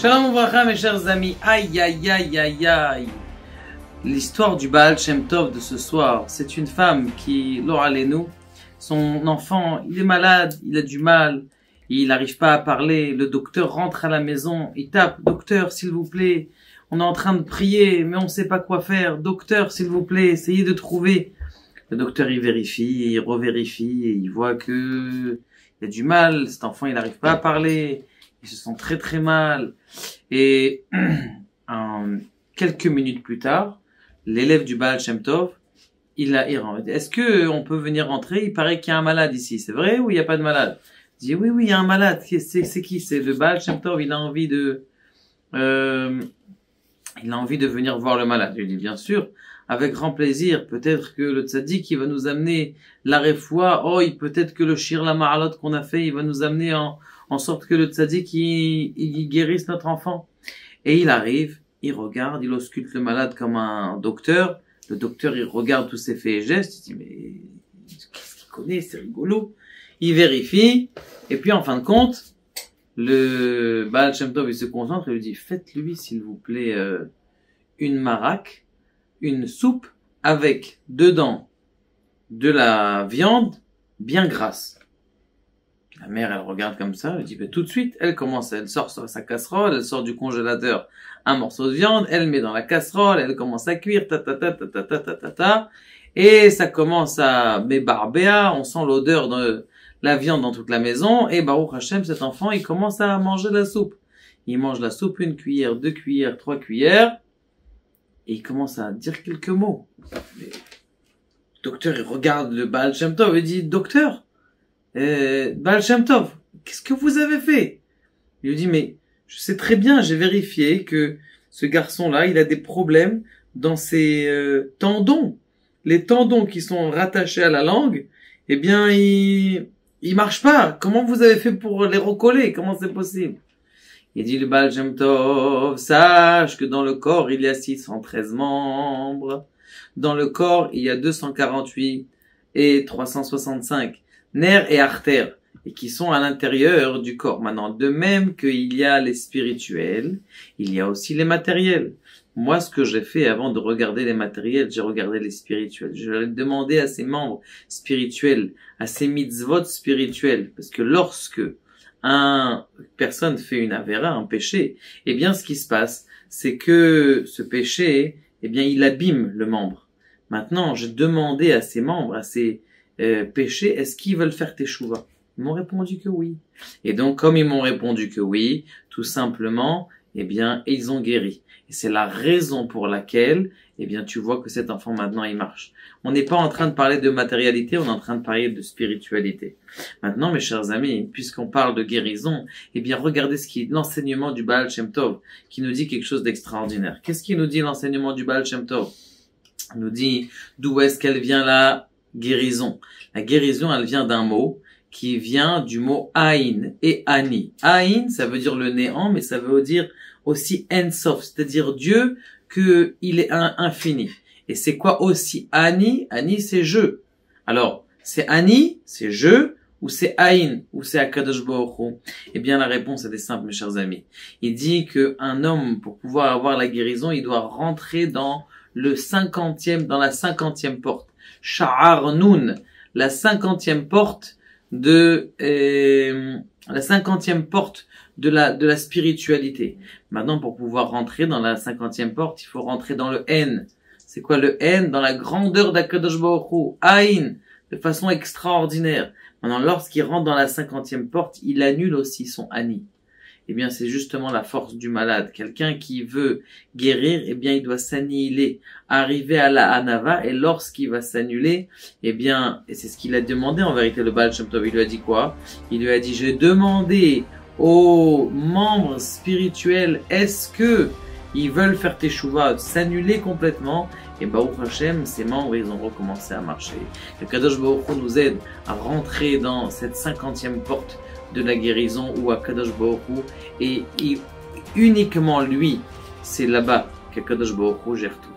Shalom Ouvracha, mes chers amis. Aïe, aïe, aïe, aïe, aïe. L'histoire du Baal Shem Tov de ce soir, c'est une femme qui, nous, son enfant, il est malade, il a du mal, il n'arrive pas à parler. Le docteur rentre à la maison, il tape, docteur, s'il vous plaît, on est en train de prier, mais on ne sait pas quoi faire. Docteur, s'il vous plaît, essayez de trouver. Le docteur, il vérifie, il revérifie, et il voit que il y a du mal. Cet enfant, il n'arrive pas à parler. Il se sent très très mal. Et quelques minutes plus tard, l'élève du Baal Shem Tov, il rentre. Est-ce que on peut venir rentrer? Il paraît qu'il y a un malade ici. C'est vrai ou il n'y a pas de malade? Il dit oui, il y a un malade. C'est qui? C'est le Baal Shem Tov. Il a envie de venir voir le malade. Il dit bien sûr, avec grand plaisir. Peut-être que le tzaddik, il va nous amener la refoua. Peut-être que le shir la ma'alot qu'on a fait, il va nous amener en sorte que le tzaddik, il guérisse notre enfant. Et il arrive, il regarde, il ausculte le malade comme un docteur. Le docteur, il regarde tous ses faits et gestes. Il dit, mais qu'est-ce qu'il connaît? C'est rigolo. Il vérifie. Et puis, en fin de compte, le Baal Shem Tov, il se concentre et lui dit, faites-lui, s'il vous plaît, une maraque, une soupe avec dedans de la viande bien grasse. La mère, elle regarde comme ça, elle dit, tout de suite, elle sort sa casserole, elle sort du congélateur un morceau de viande, elle met dans la casserole, elle commence à cuire, et ça commence à bébarbéa, on sent l'odeur de la viande dans toute la maison, et Baruch Hashem, cet enfant, il commence à manger la soupe. Il mange la soupe, 1 cuillère, 2 cuillères, 3 cuillères, et il commence à dire quelques mots. Le docteur, il regarde le Baal Shem Tov et dit, docteur, Baal Shem Tov, qu'est-ce que vous avez fait? Il lui dit, mais je sais très bien, j'ai vérifié que ce garçon-là, il a des problèmes dans ses tendons. Les tendons qui sont rattachés à la langue, eh bien, ils marchent pas. Comment vous avez fait pour les recoller? Comment c'est possible? Il dit le Baal Shem Tov, sache que dans le corps, il y a 613 membres. Dans le corps, il y a 248 et 365 nerfs et artères, et qui sont à l'intérieur du corps. Maintenant, de même qu'il y a les spirituels, il y a aussi les matériels. Moi, ce que j'ai fait avant de regarder les matériels, j'ai regardé les spirituels. Je l'ai demandé à ces membres spirituels, à ces mitzvot spirituels, parce que lorsque une personne fait une avéra, un péché, eh bien, ce qui se passe, c'est que ce péché, eh bien, il abîme le membre. Maintenant, j'ai demandé à ces membres, à ces péchés, est-ce qu'ils veulent faire teshuva? Ils m'ont répondu que oui. Et donc, comme ils m'ont répondu que oui, tout simplement, eh bien, ils ont guéri. Et c'est la raison pour laquelle, eh bien, tu vois que cet enfant maintenant, il marche. On n'est pas en train de parler de matérialité, on est en train de parler de spiritualité. Maintenant, mes chers amis, puisqu'on parle de guérison, eh bien, regardez l'enseignement du Baal Shem Tov, qui nous dit quelque chose d'extraordinaire. Qu'est-ce qui nous dit l'enseignement du Baal Shem Tov? Il nous dit d'où est-ce qu'elle vient la guérison. La guérison, elle vient d'un mot qui vient du mot Aïn et Ani. Aïn, ça veut dire le néant, mais ça veut dire aussi Ensof, c'est-à-dire Dieu, qu'il est infini. Et c'est quoi aussi Ani? Ani, c'est je. Alors, c'est Ani, c'est je, ou c'est Aïn, ou c'est Akadosh Baruch Hu? Eh bien, la réponse, elle est simple, mes chers amis. Il dit qu'un homme, pour pouvoir avoir la guérison, il doit rentrer dans la 50e porte. Sha'ar Nun, la 50e porte de la spiritualité. Maintenant, pour pouvoir rentrer dans la 50e porte, il faut rentrer dans le N. C'est quoi le N? Dans la grandeur d'Akadosh Baruch Hu, Aïn, de façon extraordinaire. Maintenant, lorsqu'il rentre dans la 50e porte, il annule aussi son Ani. Eh bien, c'est justement la force du malade. Quelqu'un qui veut guérir, eh bien, il doit s'annihiler, arriver à la Hanava, et lorsqu'il va s'annuler, eh bien, et c'est ce qu'il a demandé en vérité, le Baal Shem Tov, il lui a dit quoi? Il lui a dit, j'ai demandé aux membres spirituels, est-ce que ils veulent faire teshuva, s'annuler complètement? Et Baruch Hashem, ces membres, ils ont recommencé à marcher. Le Kadosh Baruch Hu nous aide à rentrer dans cette 50e porte de la guérison où Akadosh Baruch Hu, et uniquement lui, c'est là-bas qu'Akadosh Baruch Hu gère tout.